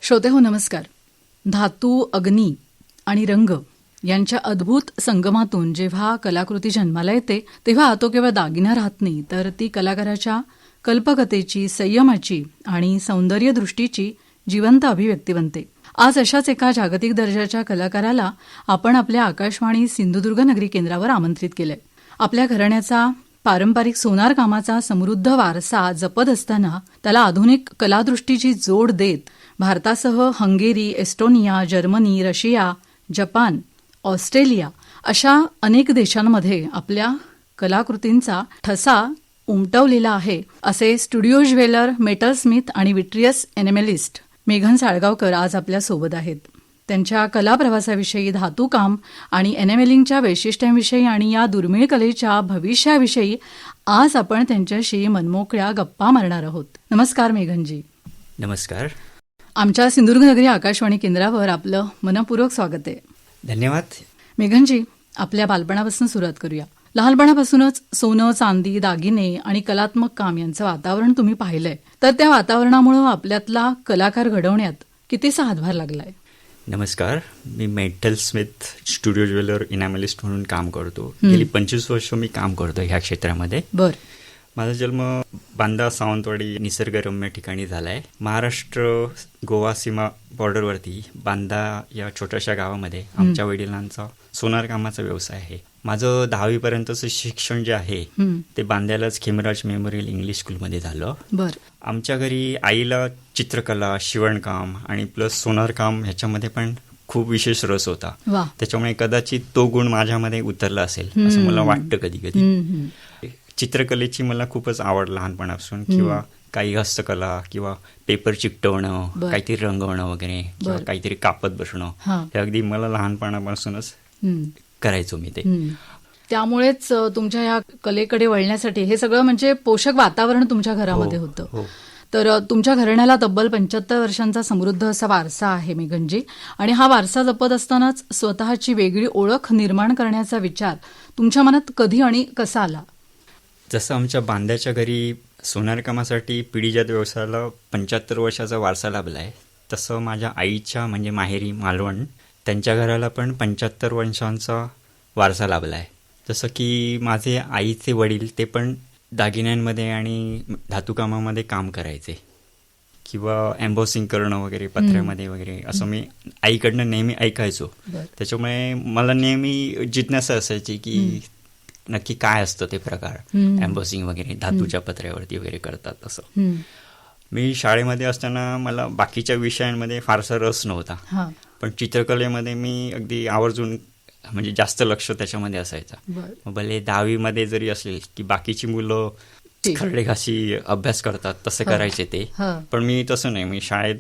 श्रोते हो नमस्कार. धातू, अग्नी आणि रंग यांच्या अद्भुत संगमातून जेव्हा कलाकृती जन्माला येते तेव्हा तो केवळ दागिना राहत नाही, तर ती कलाकाराच्या कल्पकतेची, संयमाची आणि सौंदर्य दृष्टीची जिवंत अभिव्यक्ती बनते. आज अशाच एका जागतिक दर्जाच्या कलाकाराला आपण आपल्या आकाशवाणी सिंधुदुर्ग नगरी केंद्रावर आमंत्रित केलंय. आपल्या घराण्याचा पारंपरिक सोनार कामाचा समृद्ध वारसा जपत असताना त्याला आधुनिक कलादृष्टीची जोड देत भारतासह Hungary, Estonia, Germany, Russia, Japan, Australia अशा अनेक देशांमध्ये आपल्या कलाकृतींचा ठसा उमटवलेला आहे, असे स्टुडिओ ज्वेलर, मेटल स्मिथ आणि विट्रियस एनेमेलिस्ट मेघन साळगावकर आज आपल्या सोबत आहेत. त्यांच्या कलाप्रवासाविषयी, धातूकाम आणि एनेमेलिंगच्या वैशिष्ट्यांविषयी आणि या दुर्मिळ कलेच्या भविष्याविषयी आज आपण त्यांच्याशी मनमोकळ्या गप्पा मारणार आहोत. नमस्कार मेघनजी. नमस्कार. आमच्या सिंधुदुर्गनगरी आकाशवाणी केंद्रावर आपलं मनपूर्वक स्वागत आहे. धन्यवाद. मेघनजी, आपल्या बालपणापासून सुरुवात करूया. लहानपणापासूनच सोनं, चांदी, दागिने आणि कलात्मक काम यांचं वातावरण तुम्ही पाहिलंय, तर त्या वातावरणामुळे आपल्यातला कलाकार घडवण्यात कितीसा हातभार लागलाय? नमस्कार. मी मेटल स्मिथ स्टुडिओ ज्वेलर इनॅमलिस्ट म्हणून काम करतो. गेली 25 वर्ष मी काम करतो ह्या क्षेत्रामध्ये. बर. माझा जन्म बांदा, सावंतवाडी निसर्गरम्य ठिकाणी झाला आहे. महाराष्ट्र गोवा सीमा बॉर्डरवरती बांदा या छोट्याशा गावामध्ये आमच्या वडिलांचा सोनार कामाचा व्यवसाय आहे. माझं 10वी पर्यंतचं शिक्षण जे आहे ते बांद्यालाच खेमराज मेमोरियल इंग्लिश स्कूलमध्ये झालं. बर. आमच्या घरी आईला चित्रकला, शिवणकाम आणि प्लस सोनार काम ह्याच्यामध्ये पण खूप विशेष रस होता. त्याच्यामुळे कदाचित तो गुण माझ्यामध्ये उतरला असेल असं मला वाटतं कधी कधी. चित्रकलेची मला खूपच आवड लहानपणापासून, किंवा काही हस्तकला किंवा पेपर चिकटवणं, काहीतरी रंगवणं वगैरे, किंवा काहीतरी कापत बसणं, हे अगदी मला लहानपणापासूनच करायचो मी ते. त्यामुळेच तुमच्या या कलेकडे वळण्यासाठी हे सगळं म्हणजे पोषक वातावरण तुमच्या घरामध्ये होतं. तर तुमच्या घराण्याला तब्बल 75 वर्षांचा समृद्ध असा वारसा आहे मेघनजी, आणि हा वारसा जपत असतानाच स्वतःची वेगळी ओळख निर्माण करण्याचा विचार तुमच्या मनात कधी आणि कसा आला? जसं आमच्या बांद्याच्या घरी सोनार कामासाठी पिढीजात व्यवसायाला 75 वर्षाचा वारसा लाभला आहे, तसं माझ्या आईच्या म्हणजे माहेरी मालवण त्यांच्या घराला पण 75 वर्षांचा वारसा लाभला आहे. जसं की माझे आईचे वडील ते पण दागिन्यांमध्ये आणि धातूकामामध्ये काम करायचे, किंवा एम्बॉसिंग करणं वगैरे पत्र्यामध्ये वगैरे, असं मी आईकडनं नेहमी ऐकायचो. त्याच्यामुळे मला नेहमी जिज्ञासा असायची की नक्की काय असतं ते प्रकार, एम्बॉसिंग वगैरे धातूच्या पत्र्यावरती वगैरे करतात असं. मी शाळेमध्ये असताना मला बाकीच्या विषयांमध्ये फारसा रस नव्हता, पण चित्रकलेमध्ये मी अगदी आवर्जून म्हणजे जास्त लक्ष त्याच्यामध्ये असायचा. भले 10वी मध्ये जरी असेल की बाकीची मुलं खरडे घासी अभ्यास करतात तसे करायचे ते, पण मी तसं नाही. मी शाळेत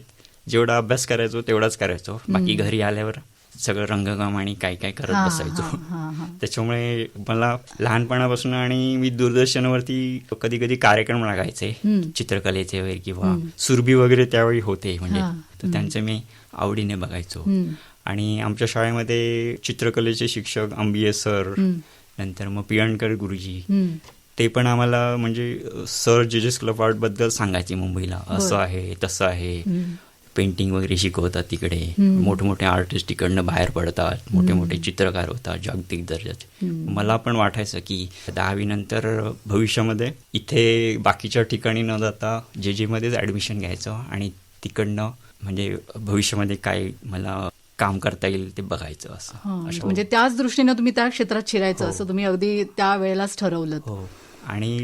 जेवढा अभ्यास करायचो तेवढाच करायचो, बाकी घरी आल्यावर सगळं रंगकाम आणि काय काय करत बसायचो. त्याच्यामुळे मला लहानपणापासून, आणि मी दूरदर्शनावरती कधी कधी कार्यक्रम लागायचे चित्रकलेचे वगैरे, किंवा सुरभी वगैरे त्यावेळी होते म्हणजे, तर त्यांचे मी आवडीने बघायचो. आणि आमच्या शाळेमध्ये चित्रकलेचे शिक्षक अंबिये सर, नंतर मग पियणकर गुरुजी, ते पण आम्हाला म्हणजे सर जेजेस क्लब आर्ट बद्दल सांगायचे मुंबईला असं आहे तसं आहे, पेंटिंग वगैरे शिकवतात तिकडे, मोठमोठे आर्टिस्ट तिकडनं बाहेर पडतात, मोठे मोठे चित्रकार होतात जागतिक दर्जाचे. मला पण वाटायचं की 10वी नंतर भविष्यामध्ये इथे बाकीच्या ठिकाणी न जाता जे मध्येच ऍडमिशन घ्यायचं आणि तिकडनं म्हणजे भविष्यामध्ये काय मला काम करता येईल ते बघायचं असं. म्हणजे त्याच दृष्टीनं तुम्ही त्या क्षेत्रात शिरायचं असं तुम्ही अगदी त्या वेळेलाच ठरवलं? हो. आणि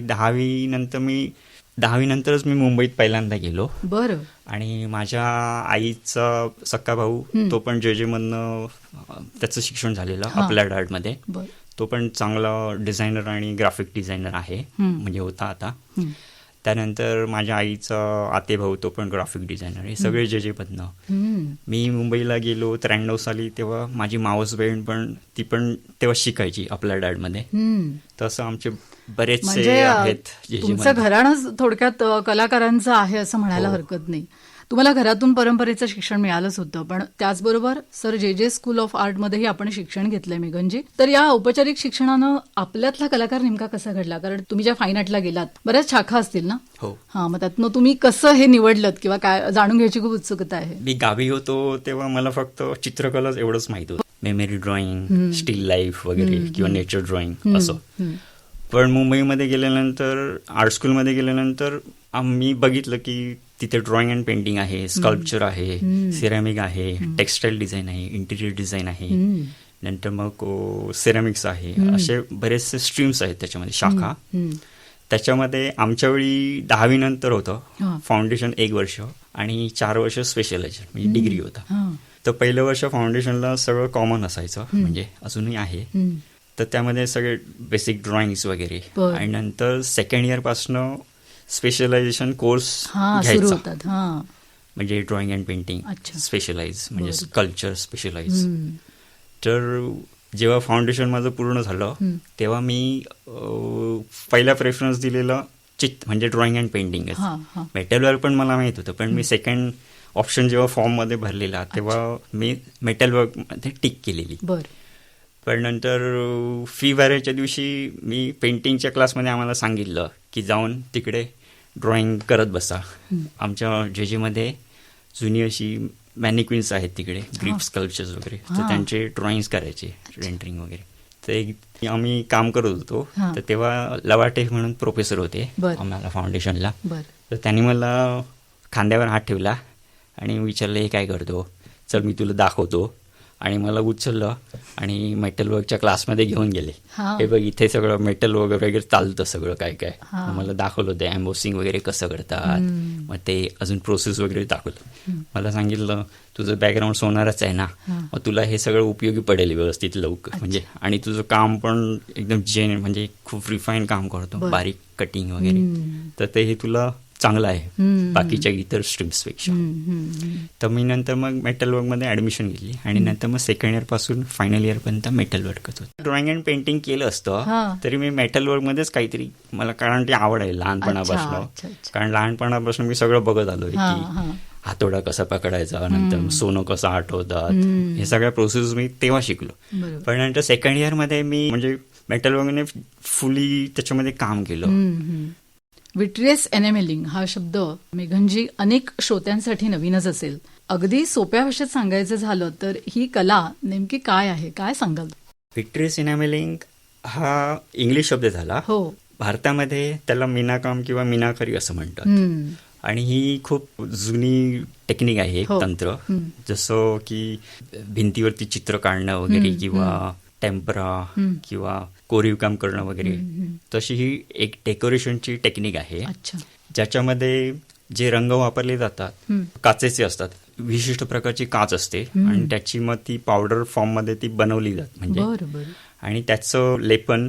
10वी नंतरच मी मुंबईत पहिल्यांदा गेलो. बरं. आणि माझ्या आईचा सक्का भाऊ तो पण जे मधनं त्याचं शिक्षण झालेलं अप्लाइड आर्टमध्ये, तो पण चांगला डिझायनर आणि ग्राफिक डिझायनर आहे म्हणजे होता आता. त्यानंतर माझ्या आईचा आते भाऊ तो पण ग्राफिक डिझायनर, हे सगळे जे मधनं. मी मुंबईला गेलो 93 साली, तेव्हा माझी मावस बहीण पण ती पण तेव्हा शिकायची अप्लाइड आर्टमध्ये. तसं आमचे बरेचसे आहेत. तुमचं घराणंच थोडक्यात कलाकारांचं आहे असं म्हणायला हरकत नाही. तुम्हाला घरातून परंपरेचं शिक्षण मिळालंच होतं, पण त्याचबरोबर सर जे स्कूल ऑफ आर्टमध्येही आपण शिक्षण घेतलंय मेघनजी. तर या औपचारिक शिक्षणानं आपल्यातला कलाकार नेमका कसा घडला? कारण तुम्ही ज्या फाईन आर्टला गेलात, बऱ्याच शाखा असतील ना? हो. हा, मग त्यातनं तुम्ही कसं हे निवडलत किंवा काय जाणून घ्यायची खूप उत्सुकता आहे. मी गावी होतो तेव्हा मला फक्त चित्रकलाच एवढंच माहित होतं. मेमरी ड्रॉइंग, स्टील लाईफ वगैरे किंवा नेचर ड्रॉइंग असं. पण मुंबईमध्ये गेल्यानंतर, आर्ट स्कूलमध्ये गेल्यानंतर आम्ही बघितलं की तिथे ड्रॉइंग अँड पेंटिंग आहे, स्कल्पचर आहे, सिरॅमिक आहे, टेक्स्टाईल डिझाईन आहे, इंटिरियर डिझाईन आहे, नंतर मग सिरॅमिक्स आहे, असे बरेचसे स्ट्रीम्स आहेत त्याच्यामध्ये, शाखा. त्याच्यामध्ये आमच्या वेळी 10वी नंतर होतं फाउंडेशन 1 वर्ष आणि 4 वर्ष स्पेशलायझेशन म्हणजे डिग्री होता. तर पहिलं वर्ष फाउंडेशनला सगळं कॉमन असायचं, म्हणजे अजूनही आहे. तर त्यामध्ये सगळे बेसिक ड्रॉइंग्स वगैरे, आणि नंतर सेकंड इयर पासनं स्पेशलायझेशन कोर्स घ्यायचा, म्हणजे ड्रॉइंग अँड पेंटिंग स्पेशलाइज, म्हणजे कल्चर स्पेशलाइज. तर जेव्हा फाउंडेशन माझं पूर्ण झालं तेव्हा मी पहिला प्रेफरन्स दिलेला म्हणजे drawing and painting. Metal work पण मला माहित होतं, पण मी सेकंड ऑप्शन जेव्हा फॉर्ममध्ये भरलेला तेव्हा मी मेटल वर्कमध्ये टिक केलेली. पण नंतर फी भरायच्या दिवशी मी पेंटिंगच्या क्लासमध्ये आम्हाला सांगितलं की जाऊन तिकडे ड्रॉइंग करत बसा. आमच्या जेजेमध्ये जुनी अशी मॅनिक्विन्स आहेत तिकडे, ग्रीप स्कल्पचर्स वगैरे, तर त्यांचे ड्रॉइंग्स करायचे, रेंडरिंग वगैरे. तर आम्ही काम करत होतो. तर तेव्हा लवाटे म्हणून प्रोफेसर होते आम्हाला फाउंडेशनला. तर त्यांनी मला खांद्यावर हात ठेवला आणि विचारलं, हे काय करतो, चल मी तुला दाखवतो. आणि मला उचललं आणि मेटल वर्कच्या क्लासमध्ये घेऊन गेले. हे बघ, इथे सगळं मेटल वर्क वगैरे चालतं, सगळं काय काय मला दाखवलं होतं, एम्बोसिंग वगैरे कसं करतात, मग ते अजून प्रोसेस वगैरे दाखवलं. मला सांगितलं, तुझं बॅकग्राऊंड सोनारच आहे ना, मग तुला हे सगळं उपयोगी पडेल व्यवस्थित लवकर, म्हणजे आणि तुझं काम पण एकदम म्हणजे खूप रिफाईन काम करतो, बारीक कटिंग वगैरे, तर ते हे तुला चांगलं आहे बाकीच्या इतर स्ट्रीम्सपेक्षा. तर मी नंतर मग मेटल वर्कमध्ये ॲडमिशन घेतली आणि नंतर मग सेकंड इयर पासून फायनल इयर पर्यंत मेटल वर्कच होतं. ड्रॉइंग अँड पेंटिंग केलं असतं तरी मी मेटल वर्कमध्येच काहीतरी, मला कारण ती आवड आहे लहानपणापासून. कारण लहानपणापासून मी सगळं बघत आलोय की हातोडा कसा पकडायचा, नंतर सोनं कसं आठवतात, हे सगळ्या प्रोसेस मी तेव्हा शिकलो. पण नंतर सेकंड इयरमध्ये मी म्हणजे मेटल वर्कने फुली त्याच्यामध्ये काम केलं. विट्रियस एनेमेलिंग हा शब्द मेघनजी अनेक श्रोत्यांसाठी नवीनच असेल. अगदी सोप्या भाषेत सांगायचं झालं तर ही कला नेमकी काय आहे, काय सांगाल? विट्रियस एनेमेलिंग हा इंग्लिश शब्द झाला. भारतामध्ये त्याला मीनाकाम किंवा मीनाकरी असं म्हणतात. आणि ही खूप जुनी टेक्निक आहे, एक तंत्र. जसं की भिंतीवरती चित्र काढणं वगैरे किंवा टेम्परा किंवा कोरीव काम करणं वगैरे, तशी ही एक डेकोरेशनची टेक्निक आहे. ज्याच्यामध्ये जे रंग वापरले जातात काचेचे असतात, विशिष्ट प्रकारची काच असते आणि त्याची मग ती पावडर फॉर्म मध्ये ती बनवली जाते, म्हणजे आणि त्याचं लेपन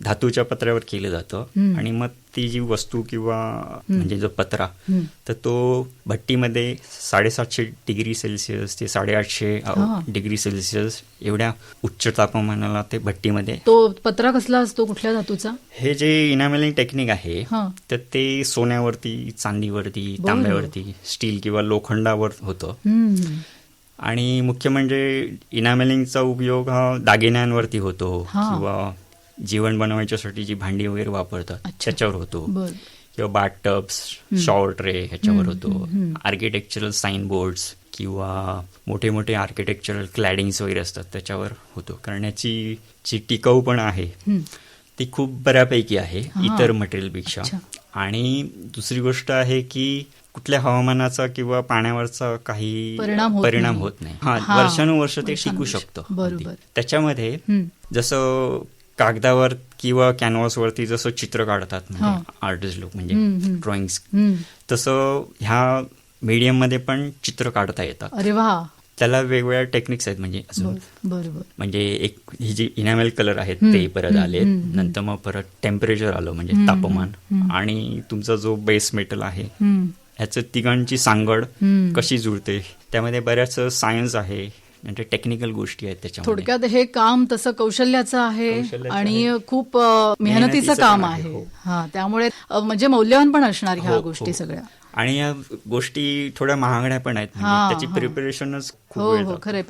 धातूच्या पत्र्यावर केलं जातं. आणि मग ती जी वस्तू किंवा म्हणजे जो पत्रा, तर तो भट्टीमध्ये 750 डिग्री सेल्सिअस ते 850 डिग्री सेल्सिअस एवढ्या उच्च तापमानाला ते भट्टीमध्ये. तो पत्रा कसला असतो, कुठल्या धातूचा? हे जे इनामेलिंग टेक्निक आहे तर ते सोन्यावरती, चांदीवरती, तांब्यावरती, स्टील किंवा लोखंडावर होतं. आणि मुख्य म्हणजे इनामेलिंगचा उपयोग हा दागिन्यांवरती होतो किंवा जेवण बनवायच्यासाठी जी भांडी वगैरे वापरतात त्याच्यावर होतो, किंवा बाथ टब्स, शॉवर ट्रे ह्याच्यावर होतो. आर्किटेक्चरल साईन बोर्ड्स किंवा मोठे मोठे आर्किटेक्चरल क्लॅडिंग्स वगैरे असतात त्याच्यावर होतो. कारण याची जी टिकाऊपणा आहे ती खूप बऱ्यापैकी आहे इतर मटेरियलपेक्षा. आणि दुसरी गोष्ट आहे की कुठल्या हवामानाचा किंवा पाण्यावरचा काही परिणाम होत नाही. वर्षानुवर्ष ते टिकू शकतं. त्याच्यामध्ये जसं कागदावर किंवा कॅनव्हासवरती जसं चित्र काढतात म्हणजे आर्टिस्ट लोक, म्हणजे ड्रॉइंग्स, तसं ह्या मीडियम मध्ये पण चित्र काढता येतात. अरे वा. त्याला वेगवेगळ्या टेक्निक्स आहेत, म्हणजे अजून म्हणजे एक ही जी इनामेल कलर आहेत ते परत आले, नंतर मग परत टेम्परेचर आलं म्हणजे तापमान, आणि तुमचा जो बेस मेटल आहे ह्याचं तिघांची सांगड कशी जुळते, त्यामध्ये बऱ्याच सायन्स आहे, म्हणजे टेक्निकल गोष्टी आहेत त्याच्यामध्ये. थोडक्यात हे काम तसं कौशल्याचं आहे आणि खूप मेहनतीचं काम आहे. त्यामुळे म्हणजे मौल्यवान पण असणार ह्या गोष्टी सगळ्या. आणि या गोष्टी थोड्या महागड्या पण आहेत, हा, म्हणजे त्याची हा. प्रिपरेशनच खूप हो वेळ हो जातो. खरंय.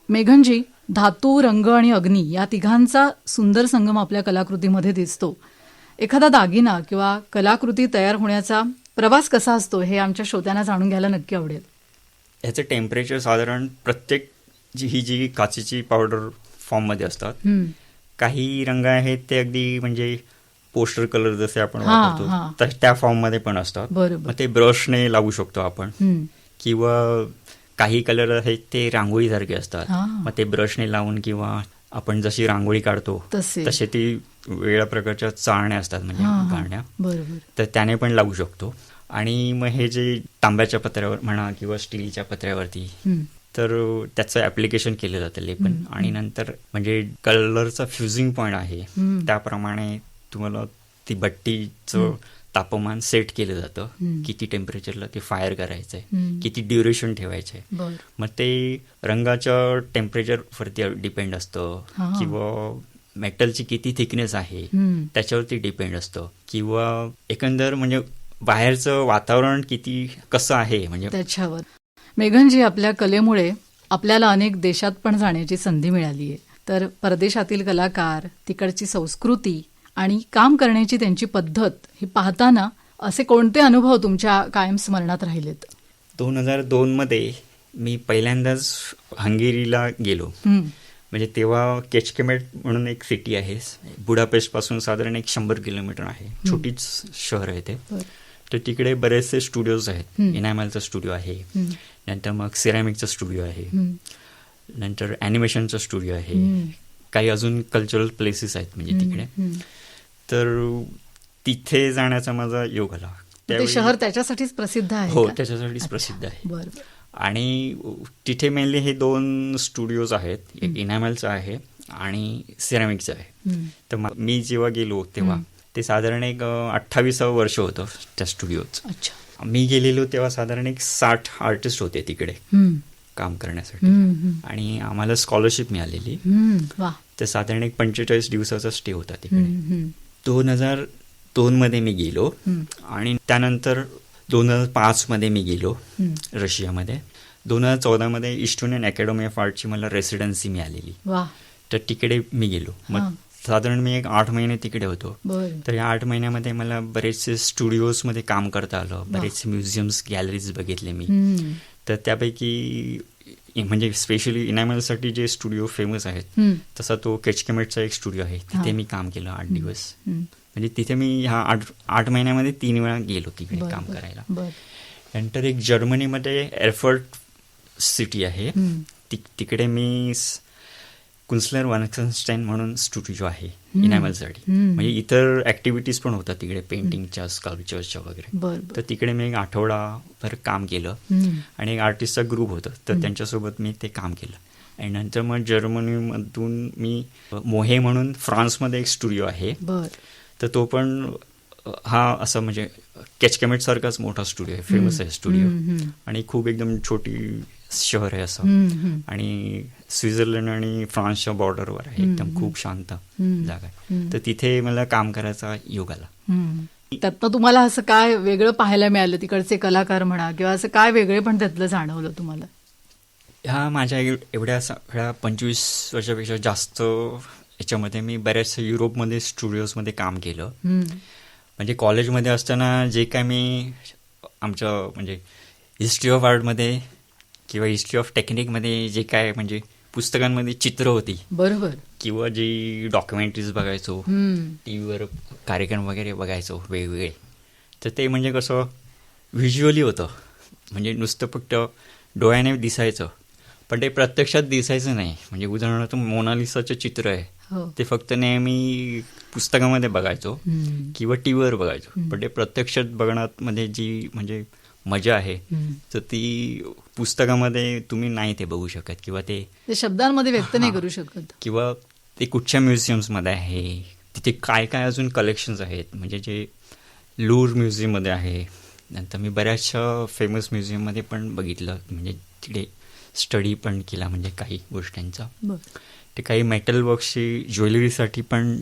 मेघनजी, धातू, रंग आणि अग्नी या तिघांचा सुंदर संगम आपल्या कलाकृतीमध्ये दिसतो. एखादा दागिना किंवा कलाकृती तयार होण्याचा प्रवास कसा असतो हे आमच्या श्रोत्यांना जाणून घ्यायला नक्की आवडेल. ह्याचं टेम्परेचर साधारण प्रत्येक जी काचेची पावडर फॉर्ममध्ये असतात. हम्म. काही रंग आहेत ते अगदी म्हणजे पोस्टर कलर जसे आपण हा, हा. वापरतो तर त्या फॉर्ममध्ये पण असतात. बरोबर. मग ते ब्रशने लावू शकतो आपण, हम्म. किंवा काही कलर आहेत ते रांगोळीसारखे असतात. हा. मग ते ब्रशने लावून किंवा आपण जशी रांगोळी काढतो तसे. तसे ती वेगळ्या प्रकारच्या चाळण्या असतात, म्हणजे हा, हा. गाळण्या, बरोबर. तर त्याने पण लावू शकतो. आणि मग हे जे तांब्याच्या पत्र्यावर म्हणा किंवा स्टीलच्या पत्र्यावरती, हम्म. तर त्याचं ऍप्लिकेशन केलं जातं, लेपन. आणि नंतर म्हणजे कलरचा फ्युजिंग पॉईंट आहे हम्म. त्याप्रमाणे तुम्हाला ती बट्टीचं तापमान सेट केलं जातं. हम्म. किती टेम्परेचरला ते फायर करायचंय, हम्म. किती ड्युरेशन ठेवायचंय. बर. मग ते रंगाच्या टेम्परेचरवरती डिपेंड असतं, हा. किंवा मेटलची किती थिकनेस आहे हम्म. त्याच्यावरती डिपेंड असतं, किंवा एकंदर म्हणजे बाहेरचं वातावरण कसं आहे म्हणजे त्याच्यावर. मेघनजी, आपल्या कलेमुळे आपल्याला अनेक देशात पण जाण्याची संधी मिळाली आहे. तर परदेशातील कलाकार, तिकडची संस्कृती आणि काम करण्याची त्यांची पद्धत ही पाहताना असे कोणते अनुभव तुमच्या कायम स्मरणात राहिलेत? 2002 मध्ये मी पहिल्यांदाच हंगेरीला गेलो. हम्म. म्हणजे तेव्हा केचकेमेट म्हणून एक सिटी आहे, बुडापेस्ट पासून साधारण 100 किलोमीटर आहे, छोटीच शहर आहे ते. बर. तर तिकडे बरेचसे स्टुडिओज आहेत. हम्म. इनॅमलचा स्टुडिओ आहे, हम्म. नंतर मग सिरॅमिकचा स्टुडिओ आहे, हम्म. नंतर ॲनिमेशनचा स्टुडिओ आहे, हम्म. काही अजून कल्चरल प्लेसेस आहेत म्हणजे तिकडे. हम्म. तर तिथे जाण्याचा माझा योग आला. ते त्यावेळी- शहर त्याच्यासाठीच प्रसिद्ध आहे हो, का? त्याच्यासाठीच अच्छा. प्रसिद्ध आहे. बर. आणि तिथे मेनली हे 2 स्टुडिओज आहेत, एक इनॅमलचं आहे आणि सिरॅमिकचं आहे. हम्म. तर मी जेव्हा गेलो तेव्हा ते साधारण एक 28वं वर्ष होतं त्या स्टुडिओचं. अच्छा. मी गेलेलो तेव्हा साधारण एक 60 आर्टिस्ट होते तिकडे हम्म. काम करण्यासाठी. हम्म. हम्म. आणि आम्हाला स्कॉलरशिप मिळालेली. हम्म. वा. तर साधारण एक 45 दिवसाचा स्टे होता तिकडे. हम्म. 2002 मध्ये मी गेलो. हम्म. आणि त्यानंतर 2005 मध्ये मी गेलो हम्म. रशियामध्ये. 2014 मध्ये ईस्ट युनियन अकॅडमी ऑफ आर्टची मला रेसिडेन्सी मिळालेली. वा. तर तिकडे मी गेलो. हा. मग साधारण मी एक 8 महिने तिकडे होतो. बर. तर या 8 महिन्यामध्ये मला बरेचसे स्टुडिओजमध्ये काम करता आलं, बरेचसे म्युझियम्स, गॅलरीज बघितले मी. हम्म. तर त्यापैकी म्हणजे स्पेशली इनॅमलसाठी जे स्टुडिओ फेमस आहेत, हम्म. तसा तो केचकेमेटचा एक स्टुडिओ आहे, तिथे मी काम केलं 8 दिवस. हम्म. म्हणजे तिथे मी ह्या 8 महिन्यामध्ये 3 वेळा गेलो तिकडे बर, काम बर, करायला. बर. नंतर एक जर्मनीमध्ये एअरफर्ट सिटी आहे, हम्म. तिकडे मी कुन्सलर वानस्टेन म्हणून स्टुडिओ आहे इनॅमलसाठी. हम्म. म्हणजे इतर ऍक्टिव्हिटीज पण होतात तिकडे, पेंटिंगच्या, स्कल्पचरच्या वगैरे. बर. तर तिकडे मी एक आठवडाभर काम केलं. हम्म. आणि एक आर्टिस्टचा ग्रुप होता, तर त्यांच्यासोबत मी ते काम केलं. आणि नंतर मग जर्मनीमधून मी मोहे म्हणून फ्रान्समध्ये एक स्टुडिओ आहे, बर. तर तो पण हा असं म्हणजे केचकेमेट सारखाच मोठा स्टुडिओ आहे, फेमस आहे स्टुडिओ. हम्म. आणि खूप एकदम छोटी शहर आहे असं. हम्म. आणि स्वित्झर्लंड आणि फ्रान्सच्या बॉर्डरवर आहे, एकदम खूप शांत जागा आहे. तर तिथे मला काम करायचा योग आला. हम्म. त्यातनं तुम्हाला असं काय वेगळं पाहायला मिळालं, तिकडचे कलाकार म्हणा, किंवा असं काय वेगळे पण त्यातलं जाणवलं तुम्हाला? ह्या माझ्या एवढ्या सगळ्या 25 वर्षापेक्षा जास्त याच्यामध्ये मी बऱ्याचशा युरोपमध्ये स्टुडिओजमध्ये काम केलं. म्हणजे कॉलेजमध्ये असताना जे काय मी आमचं म्हणजे हिस्ट्री ऑफ आर्टमध्ये किंवा हिस्ट्री ऑफ टेक्निकमध्ये जे काय म्हणजे पुस्तकांमध्ये चित्र होती, बरोबर, किंवा जी डॉक्युमेंटरीज बघायचो, टी व्हीवर कार्यक्रम वगैरे बघायचो वेगवेगळे, तर ते म्हणजे कसं व्हिज्युअली होतं. म्हणजे नुसतं फक्त डोळ्याने दिसायचं, पण ते प्रत्यक्षात दिसायचं नाही. म्हणजे उदाहरणार्थ मोनालिसाचं चित्र आहे, ते फक्त नेहमी पुस्तकामध्ये बघायचो किंवा टी व्हीवर बघायचो, पण ते प्रत्यक्षात बघण्यामध्ये जी म्हणजे मजा आहे, तर ती पुस्तकामध्ये तुम्ही नाही ते बघू शकत, किंवा ते शब्दांमध्ये व्यक्त नाही करू शकत. किंवा ते कुठच्या म्युझियम्समध्ये आहे, तिथे काय काय अजून कलेक्शन्स आहेत. म्हणजे जे लूर म्युझियममध्ये आहे, नंतर मी बऱ्याचशा फेमस म्युझियममध्ये पण बघितलं. म्हणजे तिकडे स्टडी पण केला म्हणजे काही गोष्टींचा. बर. ते काही मेटल वर्क्सची ज्वेलरीसाठी पण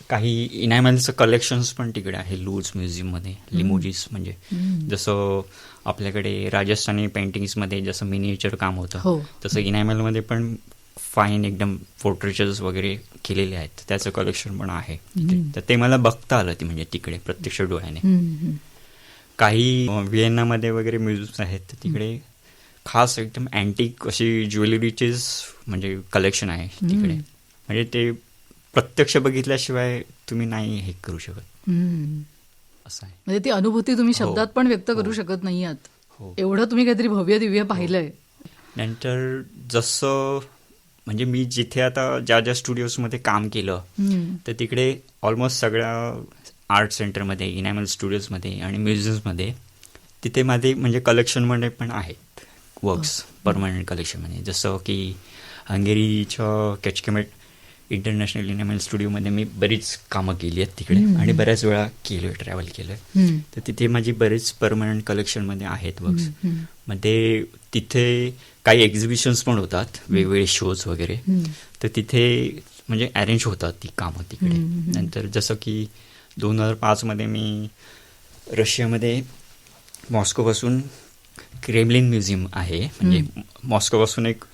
काही इनॅमलचं कलेक्शन्स पण तिकडे आहे लूज म्युझियममध्ये. लिमोजीस म्हणजे जसं आपल्याकडे राजस्थानी पेंटिंग्समध्ये जसं मिनिएचर काम हो. होतं तसं इनॅमलमध्ये पण फाईन एकदम पोर्ट्रेचर्स वगैरे केलेले आहेत. त्याचं कलेक्शन पण आहे तिथे. तर ते मला बघता आलं ते म्हणजे तिकडे प्रत्यक्ष डोळ्याने. काही व्हिएन्नामध्ये वगैरे म्युझियम्स आहेत तर तिकडे खास एकदम अँटिक अशी ज्वेलरीचेच म्हणजे कलेक्शन आहे तिकडे. म्हणजे ते प्रत्यक्ष बघितल्याशिवाय तुम्ही नाही हे करू शकत असं आहे. म्हणजे ती अनुभूती तुम्ही हो. शब्दात पण व्यक्त करू हो. शकत नाही आहात. हो. एवढं तुम्ही काहीतरी भव्य दिव्य पाहिलंय. नंतर जसं म्हणजे मी जिथे आता ज्या स्टुडिओजमध्ये काम केलं तर तिकडे ऑलमोस्ट सगळ्या आर्ट सेंटरमध्ये, इनॅमल स्टुडिओजमध्ये आणि म्युझियम्समध्ये तिथे माझे म्हणजे कलेक्शनमध्ये पण आहेत वर्क्स परमनंट कलेक्शनमध्ये. जसं की हंगेरीच्या केचकेमेट इंटरनॅशनल इनॅमल स्टुडिओमध्ये मी बरीच कामं केली आहेत तिकडे आणि बऱ्याच वेळा केलं, ट्रॅव्हल केलं. तर तिथे माझी बरीच परमनंट कलेक्शनमध्ये आहेत वर्क्स. मध्ये तिथे काही एक्झिबिशन्स पण होतात, वेगवेगळे शोज वगैरे. तर तिथे म्हणजे अरेंज होतात ती कामं तिकडे. नंतर जसं की 2005 मी रशियामध्ये मॉस्कोपासून क्रेमलिन म्युझियम आहे. म्हणजे मॉस्कोपासून एक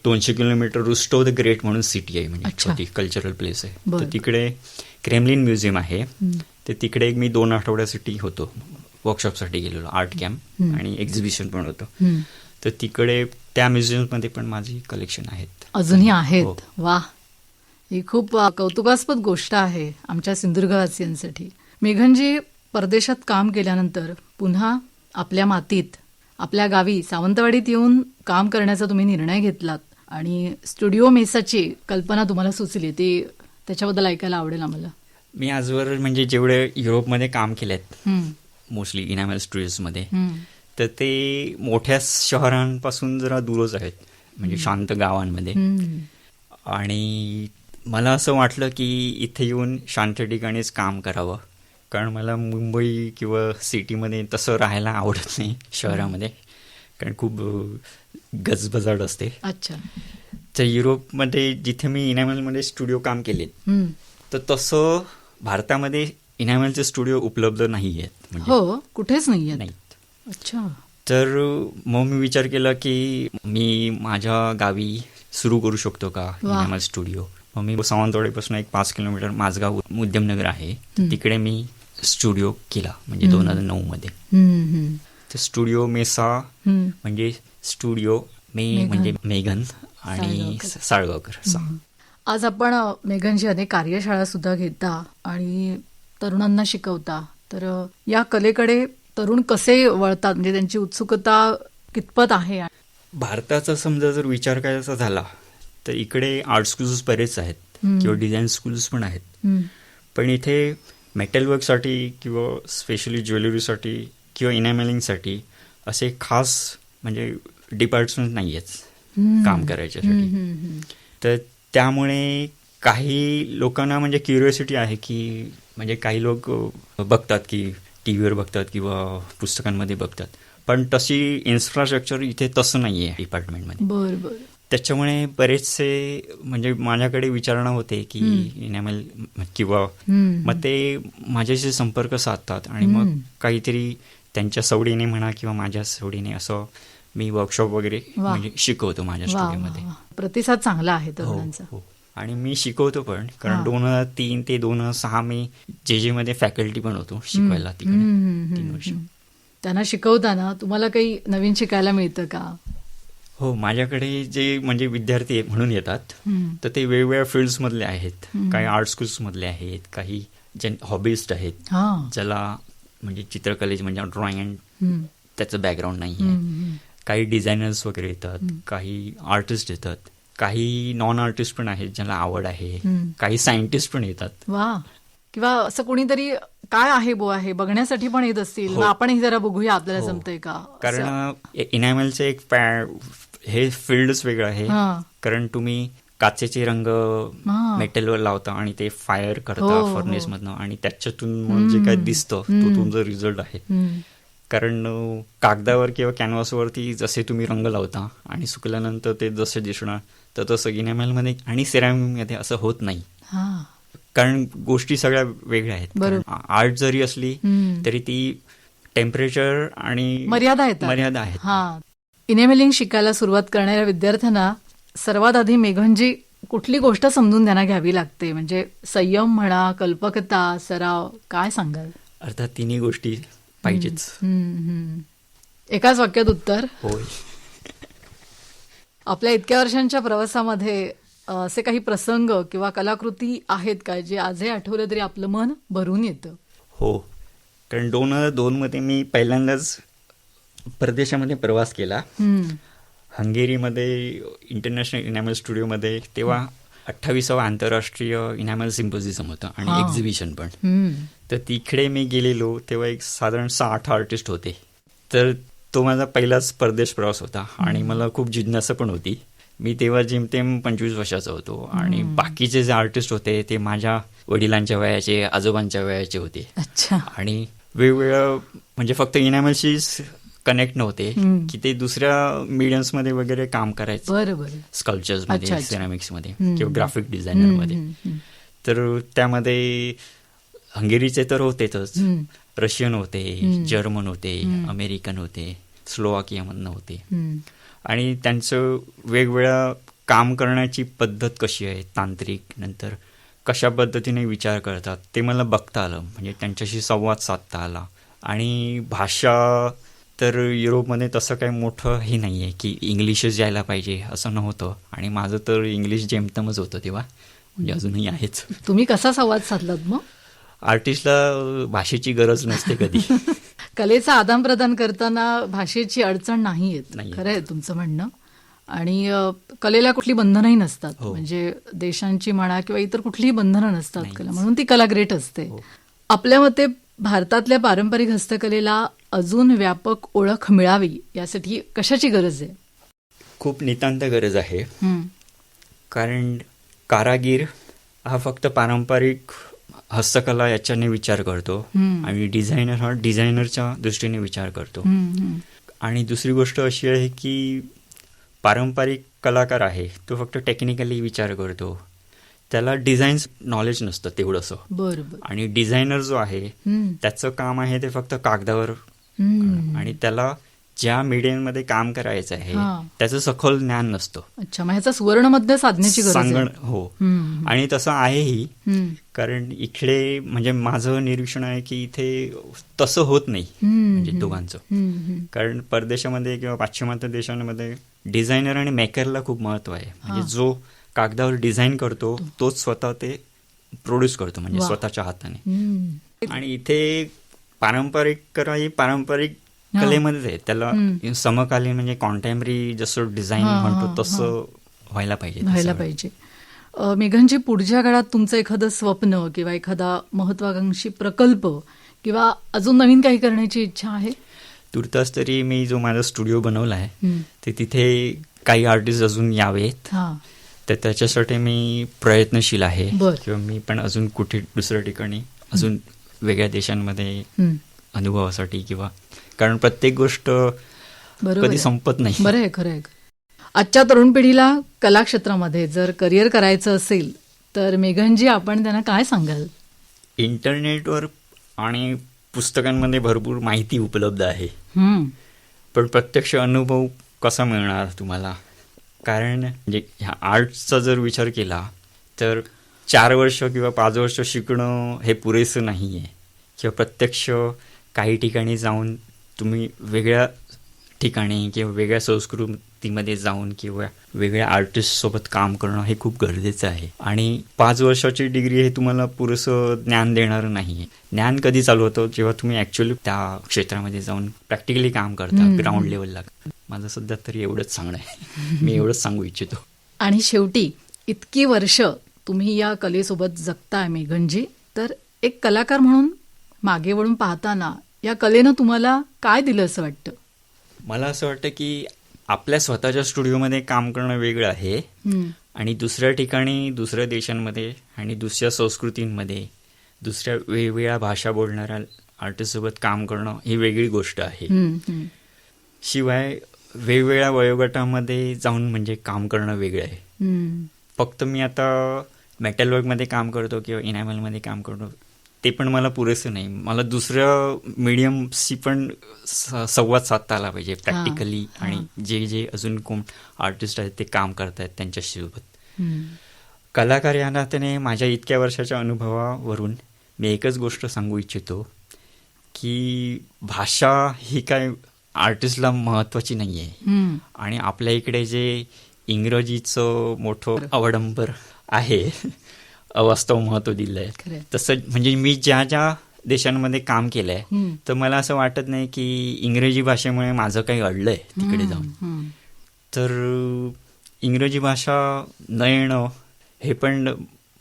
200 किलोमीटर रुस्टो द ग्रेट म्हणून सिटी आहे, म्हणजे छोटी कल्चरल प्लेस आहे. तर तिकडे क्रेमलिन म्युझियम आहे. तर तिकडे मी 2 आठवड्यासाठी होतो, वर्कशॉपसाठी गेलेलो, आर्ट कॅम्प आणि एक्झिबिशन पण होतं. तर तिकडे त्या म्युझियममध्ये पण माझी कलेक्शन आहेत, अजूनही आहेत. वा, ही खूप कौतुकास्पद गोष्ट आहे आमच्या सिंधुदुर्गवासियांसाठी. मेघनजी, परदेशात काम केल्यानंतर पुन्हा आपल्या मातीत, आपल्या गावी सावंतवाडीत येऊन काम करण्याचा तुम्ही निर्णय घेतलात आणि स्टुडिओ मेसाची कल्पना तुम्हाला सुचली. ती त्याच्याबद्दल ऐकायला आवडेल आम्हाला. मी आजवर म्हणजे जेवढे युरोपमध्ये काम केलेत मोस्टली इनॅमल स्टुडिओजमध्ये, तर ते मोठ्या शहरांपासून जरा दूरच आहेत, म्हणजे शांत गावांमध्ये. आणि मला असं वाटलं की इथे येऊन शांत ठिकाणीच काम करावं, कारण मला मुंबई किंवा सिटीमध्ये तसं राहायला आवडत नाही, शहरामध्ये, कारण खूप गजबजाट असते. अच्छा. तर युरोपमध्ये जिथे मी इनॅमलमध्ये स्टुडिओ काम केले तर तसं भारतामध्ये इनॅमलचे स्टुडिओ उपलब्ध नाही आहेत. म्हणजे हो, कुठेच नाही आहेत. अच्छा. तर मग मी विचार केला की मी माझ्या गावी सुरू करू शकतो का इनॅमल स्टुडिओ. मग मी सावंतवाडीपासून एक 5 किलोमीटर माझगाव उद्यमनगर आहे, तिकडे मी स्टुडिओ केला, म्हणजे 2009 मध्ये. तर स्टुडिओ मेसा म्हणजे स्टुडिओ म्हणजे मेघन आणि साळगावकर. आज आपण मेघनजी अनेक कार्यशाळा सुद्धा घेता आणि तरुणांना शिकवता. तर या कलेकडे तरुण कसे वळतात, म्हणजे त्यांची उत्सुकता कितपत आहे? भारताचा समजा जर विचार करायचा झाला तर इकडे आर्ट स्कूल्स बरेच आहेत किंवा डिझाईन स्कूल्स पण आहेत, पण इथे मेटल वर्कसाठी किंवा स्पेशली ज्वेलरीसाठी किंवा इनॅमलिंगसाठी असे खास म्हणजे डिपार्टमेंट नाही आहेत काम करायच्यासाठी. तर त्यामुळे काही लोकांना म्हणजे क्युरिओसिटी आहे की म्हणजे काही लोक बघतात की टीव्हीवर बघतात किंवा पुस्तकांमध्ये बघतात, पण तशी इन्फ्रास्ट्रक्चर इथे तसं नाही आहे डिपार्टमेंटमध्ये. बरोबर. त्याच्यामुळे बरेचसे म्हणजे माझ्याकडे विचारणा होते की इनॅमल किंवा मग ते माझ्याशी संपर्क साधतात आणि मग काहीतरी त्यांच्या सवडीने म्हणा किंवा माझ्या सवडीने असं मी वर्कशॉप वगैरे म्हणजे शिकवतो माझ्या स्टुडिओमध्ये. प्रतिसाद चांगला आहे तरुणांचा. हो. आणि मी शिकवतो पण, कारण 2003 ते 2006 मी जे मध्ये फॅकल्टी पण होतो शिकवायला तिकडे 3 वर्ष. त्यांना शिकवताना तुम्हाला काही नवीन शिकायला मिळतं का? हो, माझ्याकडे जे म्हणजे विद्यार्थी म्हणून येतात तर ते वेगवेगळ्या फील्ड्स मधले आहेत. काही आर्ट स्कूल्स मधले आहेत, काही जे हॉबिस्ट आहेत, ज्याला म्हणजे चित्रकलेचे म्हणजे ड्रॉइंग अँड त्याचं बॅकग्राऊंड नाही आहे. काही डिझायनर्स वगैरे येतात, काही आर्टिस्ट येतात, काही नॉन आर्टिस्ट पण आहेत ज्याला आवड आहे, काही सायंटिस्ट पण येतात. वा. किंवा असं कोणीतरी काय आहे आहे बघण्यासाठी पण येत असतील, आपणही जरा बघूया आपल्याला जमतंय का. कारण इनॅमलचे एक हे फील्डच वेगळं आहे, कारण तुम्ही काचेचे रंग मेटलवर लावता आणि ते फायर करता फर्नेस मधनं आणि त्याच्यातून जे काय दिसतं तो तुमचा रिझल्ट आहे. कारण कागदावर किंवा कॅनव्हासवरती जसे तुम्ही रंग लावता आणि सुकल्यानंतर ते जसे दिसणार तर तसं इनॅमेलमध्ये आणि सेरामिकमध्ये असं होत नाही. हा, कारण गोष्टी सगळ्या वेगळ्या आहेत. बरोबर. आर्ट जरी असली तरी ती टेम्परेचर आणि मर्यादा आहेत. हा, इनेमेलिंग शिकायला सुरुवात करणाऱ्या विद्यार्थ्यांना सर्वात आधी मेघनजी कुठली गोष्ट समजून त्यांना घ्यावी लागते? म्हणजे संयम म्हणा, कल्पकता, सराव, काय सांगाल? अर्थात तिन्ही गोष्टी पाहिजेच. एकाच वाक्यात उत्तर. होय. आपल्या इतक्या वर्षांच्या प्रवासामध्ये असे काही प्रसंग किंवा कलाकृती आहेत का जे आजही आठवलं तरी आपलं मन भरून येतं? हो, कारण 2002 मध्ये मी पहिल्यांदाच परदेशामध्ये प्रवास केला. हंगेरीमध्ये इंटरनॅशनल इनॅमल स्टुडिओमध्ये. तेव्हा 28वा आंतरराष्ट्रीय इनॅमल सिम्पोजिझम होतं आणि एक्झिबिशन पण. तर तिकडे मी गेलेलो तेव्हा एक साधारण 6-8 आर्टिस्ट होते. तर तो माझा पहिलाच परदेश प्रवास होता आणि मला खूप जिज्ञासा पण होती. मी तेव्हा जेमतेम 25 वर्षाचा होतो आणि बाकीचे जे आर्टिस्ट होते ते माझ्या वडिलांच्या वयाचे, आजोबांच्या वयाचे होते. अच्छा. आणि वेगवेगळं म्हणजे फक्त इनॅमलशीच कनेक्ट नव्हते की ते दुसऱ्या मीडियम्समध्ये वगैरे काम करायचे. बरोबर. स्कल्पचर्समध्ये, सेरामिक्समध्ये किंवा ग्राफिक डिझायनरमध्ये. तर त्यामध्ये हंगेरीचे तर होतेच, रशियन होते, जर्मन होते, अमेरिकन होते, स्लोवाकियामधनं होते. आणि त्यांचं वेगवेगळ्या काम करण्याची पद्धत कशी आहे, तांत्रिक, नंतर कशा पद्धतीने विचार करतात ते मला बघता आलं. म्हणजे त्यांच्याशी संवाद साधता आला. आणि भाषा तर युरोपमध्ये तसं काही मोठं हे नाही आहे की इंग्लिशच यायला पाहिजे असं नव्हतं. आणि माझं तर इंग्लिश जेमतेमच होतं तेव्हा, म्हणजे अजूनही आहेच. तुम्ही कसा संवाद साधलात मग? आर्टिस्टला भाषेची गरज नसते कधी. कलेचं आदान प्रदान करताना भाषेची अडचण नाही येत. नाही. खरं आहे तुमचं म्हणणं. आणि कलेला कुठली बंधनही नसतात. म्हणजे देशांची म्हणा किंवा इतर कुठलीही बंधनं नसतात कला, म्हणून ती कला ग्रेट असते. आपल्या मते भारतातल्या पारंपरिक हस्तकलेला अजून व्यापक ओळख मिळावी यासाठी कशाची गरज आहे? खूप नितांत गरज आहे. कारण कारागीर हा फक्त पारंपरिक हस्तकला याच्याने विचार करतो आणि डिझायनर हा डिझायनरच्या दृष्टीने विचार करतो. आणि दुसरी गोष्ट अशी आहे की पारंपरिक कलाकार आहे तो फक्त टेक्निकली विचार करतो, त्याला डिझाईन नॉलेज नसतं तेवढंसं. बरोबर. आणि डिझायनर जो आहे त्याचं काम आहे ते फक्त कागदावर आणि त्याला ज्या मीडियममध्ये काम करायचं आहे त्याचं सखोल ज्ञान नसतं. अच्छा, मग ह्याचा सुवर्णमध्य साधण्याची गरज आहे. हो. आणि तसं आहेही. कारण इकडे म्हणजे माझं निरीक्षण आहे की इथे तसं होत नाही म्हणजे दोघांचं. कारण परदेशामध्ये किंवा पाश्चिमात्य देशांमध्ये डिझायनर आणि मेकरला खूप महत्व आहे. म्हणजे जो कागदावर डिझाईन करतो तोच स्वतः ते प्रोड्यूस करतो म्हणजे स्वतःच्या हाताने. आणि इथे पारंपरिक कला ही पारंपरिक कलेमध्ये आहे, त्याला समकालीन म्हणजे कॉन्टेम्पररी जसं डिझाईन म्हणतो तसं व्हायला पाहिजे. मेघनजी, पुढच्या काळात तुमचं एखादं स्वप्न किंवा एखादा महत्वाकांक्षी प्रकल्प किंवा अजून नवीन काही करण्याची इच्छा आहे? तुर्तास तरी मी जो माझा स्टुडिओ बनवला आहे ते तिथे काही आर्टिस्ट अजून यावेत, तर त्याच्यासाठी मी प्रयत्नशील आहे. किंवा मी पण अजून कुठे दुसऱ्या ठिकाणी अजून वेगळ्या देशांमध्ये अनुभवासाठी, किंवा कारण प्रत्येक गोष्ट कधी संपत नाही. बरं आहे, खरं आहे. आजच्या तरुण पिढीला कला क्षेत्रामध्ये जर करिअर करायचं असेल तर मेघनजी आपण त्यांना काय सांगाल? इंटरनेटवर आणि पुस्तकांमध्ये भरपूर माहिती उपलब्ध आहे, पण प्रत्यक्ष अनुभव कसा मिळणार तुम्हाला? कारण म्हणजे ह्या आर्टचा जर विचार केला तर 4 वर्ष किंवा 5 वर्ष शिकणं हे पुरेसं नाही आहे. किंवा प्रत्यक्ष काही ठिकाणी जाऊन तुम्ही वेगळ्या ठिकाणी किंवा वेगळ्या संस्कृतीमध्ये जाऊन किंवा वेगळ्या आर्टिस्टसोबत काम करणं हे खूप गरजेचं आहे. आणि 5 वर्षाची डिग्री हे तुम्हाला पुरेसं ज्ञान देणारं नाही आहे. ज्ञान कधी चालू होतं जेव्हा तुम्ही ॲक्च्युअली त्या क्षेत्रामध्ये जाऊन प्रॅक्टिकली काम करता ग्राउंड लेवलला. माझं सध्या तरी एवढंच सांगणं आहे. मी एवढंच सांगू इच्छितो. आणि शेवटी इतकी वर्ष तुम्ही या कलेसोबत जगताय मेघनजी, तर एक कलाकार म्हणून मागे वळून पाहताना या कलेनं तुम्हाला काय दिलं असं वाटतं? मला असं वाटतं की आपल्या स्वतःच्या स्टुडिओमध्ये काम करणं वेगळं आहे आणि दुसऱ्या ठिकाणी, दुसऱ्या देशांमध्ये आणि दुसऱ्या संस्कृतींमध्ये, दुसऱ्या वेगवेगळ्या भाषा बोलणाऱ्या आर्टिस्टसोबत काम करणं ही वेगळी गोष्ट आहे. हम्म. शिवाय वेगवेगळ्या वयोगटामध्ये जाऊन म्हणजे काम करणं वेगळं आहे. हम्म. फक्त मी आता मेटल वर्कमध्ये काम करतो किंवा इनॅमलमध्ये काम करतो ते पण मला पुरेसं नाही. मला दुसऱ्या मीडियमशी पण संवाद साधता आला पाहिजे प्रॅक्टिकली. आणि जे अजून कोण आर्टिस्ट आहेत ते काम करतायत त्यांच्यासोबत. कलाकार या नात्याने माझ्या इतक्या वर्षाच्या अनुभवावरून मी एकच गोष्ट सांगू इच्छितो की भाषा ही काय आर्टिस्टला महत्त्वाची नाही आहे. आणि आपल्या इकडे जे इंग्रजीचं मोठं अवडंबर आहे, अवास्तव महत्त्व दिलं आहे, तसं म्हणजे मी ज्या ज्या देशांमध्ये काम केलं आहे तर मला असं वाटत नाही की इंग्रजी भाषेमुळे माझं काही अडलं आहे तिकडे जाऊन. तर इंग्रजी भाषा न येणं हे पण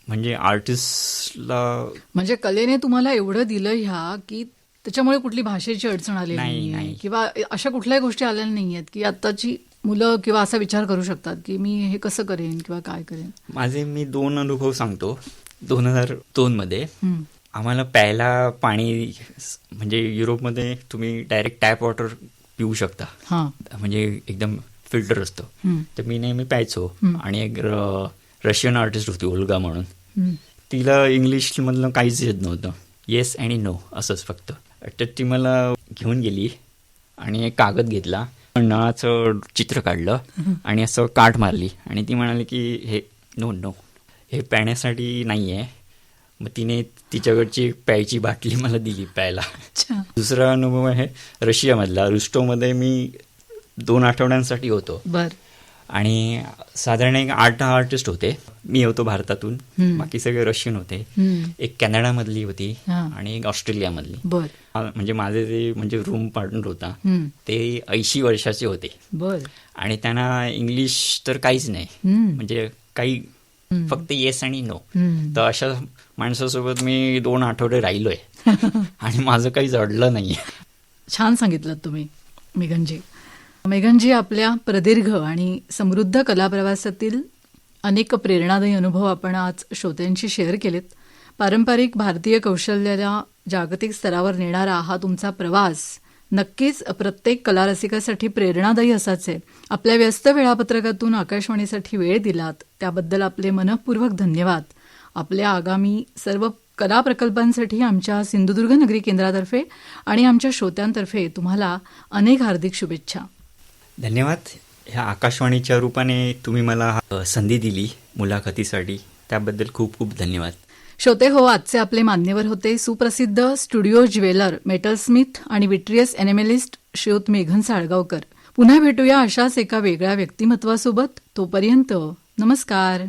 म्हणजे आर्टिस्टला म्हणजे कलेने तुम्हाला एवढं दिलं ह्या की त्याच्यामुळे कुठली भाषेची अडचण आली नाही किंवा अशा कुठल्याही गोष्टी आलेल्या नाही आहेत की आत्ताची मुलं किंवा असा विचार करू शकतात की मी हे कसं करेन किंवा काय करेन. मी 2 अनुभव सांगतो. 2002 मध्ये आम्हाला प्यायला पाणी म्हणजे युरोपमध्ये तुम्ही डायरेक्ट टॅप वॉटर पिऊ शकता, म्हणजे एकदम फिल्टर असतं. तर मी नेहमी प्यायचो. आणि एक रशियन आर्टिस्ट होती ओल्गा म्हणून, तिला इंग्लिशमधलं काहीच येत नव्हतं, येस आणि नो असंच फक्त. तर ती मला घेऊन गेली आणि एक कागद घेतला, नळाचं चित्र काढलं आणि असं काठ मारली आणि ती म्हणाली की हे नो हे प्याण्यासाठी नाही आहे. मग तिने तिच्याकडची प्यायची बाटली मला दिली प्यायला. दुसरा अनुभव आहे रशियामधला. रुस्टोमध्ये मी 2 आठवड्यांसाठी होतो. आणि साधारण एक 8 आर्टिस्ट होते. मी होतो भारतातून, बाकी सगळे रशियन होते. एक कॅनडामधली होती आणि एक ऑस्ट्रेलियामधली. म्हणजे माझे जे म्हणजे रूम पार्टनर होता ते 80 वर्षाचे होते. आणि त्यांना इंग्लिश तर काहीच नाही, म्हणजे काही फक्त येस आणि नो. तर अशा माणसासोबत मी 2 आठवडे राहिलोय आणि माझं काही जडलं नाहीये. छान सांगितलं तुम्ही मेघनजी. मेघनजी, आपल्या प्रदीर्घ आणि समृद्ध कलाप्रवासातील अनेक प्रेरणादायी अनुभव आपण आज श्रोत्यांशी शेअर केलेत. पारंपरिक भारतीय कौशल्याला जागतिक स्तरावर नेणारा हा तुमचा प्रवास नक्कीच प्रत्येक कलारसिकासाठी प्रेरणादायी असाच आहे. आपल्या व्यस्त वेळापत्रकातून आकाशवाणीसाठी वेळ दिलात त्याबद्दल आपले मनःपूर्वक धन्यवाद. आपल्या आगामी सर्व कला प्रकल्पांसाठी आमच्या सिंधुदुर्ग नगरी केंद्रातर्फे आणि आमच्या श्रोत्यांतर्फे तुम्हाला अनेक हार्दिक शुभेच्छा. धन्यवाद. ह्या आकाशवाणीच्या रूपाने तुम्ही मला संधी दिली मुलाखतीसाठी, त्याबद्दल खूप खूप धन्यवाद. श्रोते हो, आजचे आपले मान्यवर होते सुप्रसिद्ध स्टुडिओ ज्वेलर, मेटलस्मिथ आणि विट्रियस एनेमेलिस्ट श्रीयुत मेघन साळगावकर. पुन्हा भेटूया अशाच एका वेगळ्या व्यक्तिमत्वासोबत. तोपर्यंत नमस्कार.